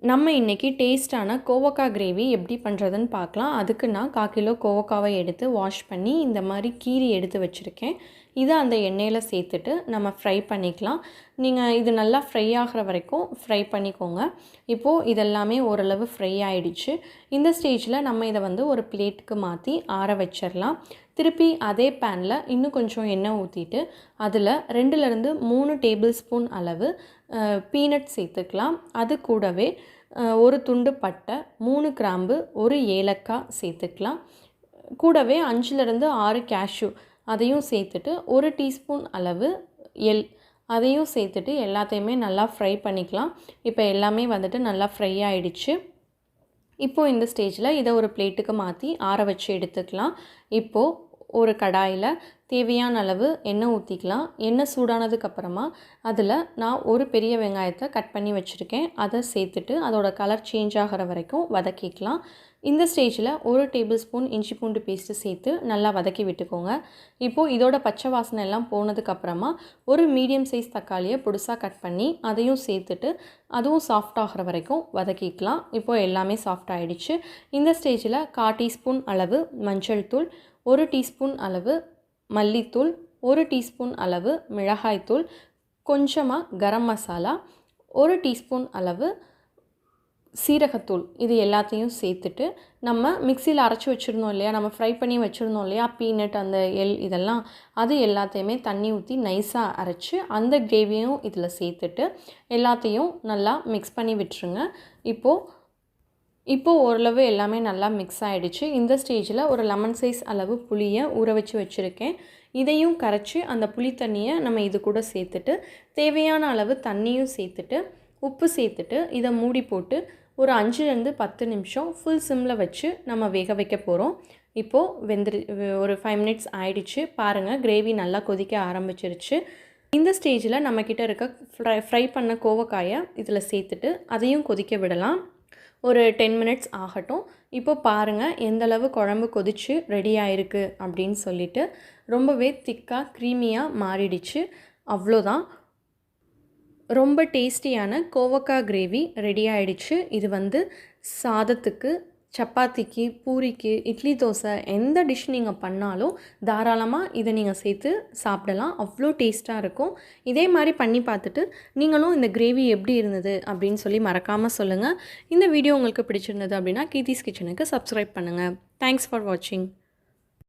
நம்ம இன்றைக்கி டேஸ்ட்டான கோவக்காய் கிரேவி எப்படி பண்ணுறதுன்னு பார்க்கலாம். அதுக்கு நான் 1/4 கிலோ கோவக்காவை எடுத்து வாஷ் பண்ணி இந்த மாதிரி கீரி எடுத்து வச்சுருக்கேன். இதை அந்த எண்ணெயில் சேர்த்துட்டு நம்ம ஃப்ரை பண்ணிக்கலாம். நீங்கள் இது நல்லா ஃப்ரை ஆகிற வரைக்கும் ஃப்ரை பண்ணிக்கோங்க. இப்போது இதெல்லாமே ஓரளவு ஃப்ரை ஆகிடுச்சு. இந்த ஸ்டேஜில் நம்ம இதை ஒரு பிளேட்டுக்கு மாற்றி ஆற வச்சிடலாம். திருப்பி அதே பேனில் இன்னும் கொஞ்சம் எண்ணெய் ஊற்றிட்டு அதில் 2லேருந்து 3 டேபிள் ஸ்பூன் அளவு பீனட் சேர்த்துக்கலாம். அது கூடவே ஒரு துண்டு பட்டை, 3 கிராம்பு, 1 ஏலக்காய் சேர்த்துக்கலாம். கூடவே 5லேருந்து 6 கேஷ்யூ அதையும் சேர்த்துட்டு 1 டீஸ்பூன் அளவு எள் அதையும் சேர்த்துட்டு எல்லாத்தையுமே நல்லா ஃப்ரை பண்ணிக்கலாம். இப்போ எல்லாமே நல்லா ஃப்ரை ஆகிடுச்சு. இப்போது இந்த ஸ்டேஜில் இதை ஒரு பிளேட்டுக்கு மாற்றி ஆற வச்சு எடுத்துக்கலாம். இப்போது ஒரு கடாயில் தேவையான அளவு எண்ணெய் ஊற்றிக்கலாம். எண்ணெய் சூடானதுக்கப்புறமா அதில் நான் ஒரு பெரிய வெங்காயத்தை கட் பண்ணி வச்சுருக்கேன். அதை சேர்த்துட்டு அதோட கலர் சேஞ்ச் ஆகிற வரைக்கும் வதக்கிக்கலாம். இந்த ஸ்டேஜில் 1 டேபிள் ஸ்பூன் இஞ்சி பூண்டு பேஸ்ட்டு சேர்த்து நல்லா வதக்கி விட்டுக்கோங்க. இப்போது இதோட பச்சை வாசனை எல்லாம் போனதுக்கப்புறமா ஒரு மீடியம் சைஸ் தக்காளியை பொடிசாக கட் பண்ணி அதையும் சேர்த்துட்டு அதுவும் சாஃப்ட் ஆகிற வரைக்கும் வதக்கிக்கலாம். இப்போது எல்லாமே சாஃப்ட் ஆகிடுச்சு. இந்த ஸ்டேஜில் 1/4 டீஸ்பூன் அளவு மஞ்சள் தூள், 1 டீஸ்பூன் அளவு மல்லித்தூள், 1 டீஸ்பூன் அளவு மிளகாய்த்தூள், கொஞ்சமாக கரம் மசாலா, 1 டீஸ்பூன் அளவு சீரகத்தூள் இது எல்லாத்தையும் சேர்த்துட்டு நம்ம மிக்சியில் அரைச்சி வச்சுருந்தோம் இல்லையா, நம்ம ஃப்ரை பண்ணி வச்சுருந்தோம் இல்லையா பீனட் அந்த எள் இதெல்லாம், அது எல்லாத்தையுமே தண்ணி ஊற்றி நைஸாக அரைச்சி அந்த கிரேவியும் இதில் சேர்த்துட்டு எல்லாத்தையும் நல்லா மிக்ஸ் பண்ணி விட்டுருங்க. இப்போது ஓரளவு எல்லாமே நல்லா மிக்ஸ் ஆகிடுச்சு. இந்த ஸ்டேஜில் ஒரு லெமன் சைஸ் அளவு புளியை ஊற வச்சு வச்சுருக்கேன். இதையும் கரைச்சி அந்த புளி தண்ணியை நம்ம இது கூட சேர்த்துட்டு தேவையான அளவு தண்ணியும் சேர்த்துட்டு உப்பு சேர்த்துட்டு இதை மூடி போட்டு ஒரு 5லேருந்து 10 நிமிஷம் ஃபுல் சிம்மில் வச்சு நம்ம வேக வைக்க போகிறோம். இப்போது ஒரு 5 மினிட்ஸ் ஆயிடுச்சு. பாருங்கள், கிரேவி நல்லா கொதிக்க ஆரம்பிச்சிருச்சு. இந்த ஸ்டேஜில் நம்மக்கிட்ட இருக்க ஃப்ரை பண்ண கோவக்காயை இதில் சேர்த்துட்டு அதையும் கொதிக்க விடலாம். ஒரு 10 மினிட்ஸ் ஆகட்டும். இப்போ பாருங்கள் எந்தளவு குழம்பு கொதிச்சு ரெடி ஆகிருக்கு அப்படின்னு சொல்லிட்டு ரொம்பவே திக்காக க்ரீமியாக மாறிடுச்சு. அவ்வளோதான், ரொம்ப டேஸ்டியான கோவக்காய் கிரேவி ரெடி ஆகிடுச்சு. இது சாதத்துக்கு, சப்பாத்திக்கு, பூரிக்கு, இட்லி, தோசை எந்த டிஷ் நீங்கள் பண்ணாலும் தாராளமாக இதை நீங்கள் சேர்த்து சாப்பிடலாம். அவ்வளோ டேஸ்ட்டாக இருக்கும். இதே மாதிரி பண்ணி பார்த்துட்டு நீங்களும் இந்த கிரேவி எப்படி இருந்தது அப்படின்னு சொல்லி மறக்காமல் சொல்லுங்கள். இந்த வீடியோ உங்களுக்கு பிடிச்சிருந்தது அப்படின்னா கீர்த்திஸ் கிச்சனுக்கு சப்ஸ்கிரைப் பண்ணுங்கள். தேங்க்ஸ் ஃபார் வாட்சிங்.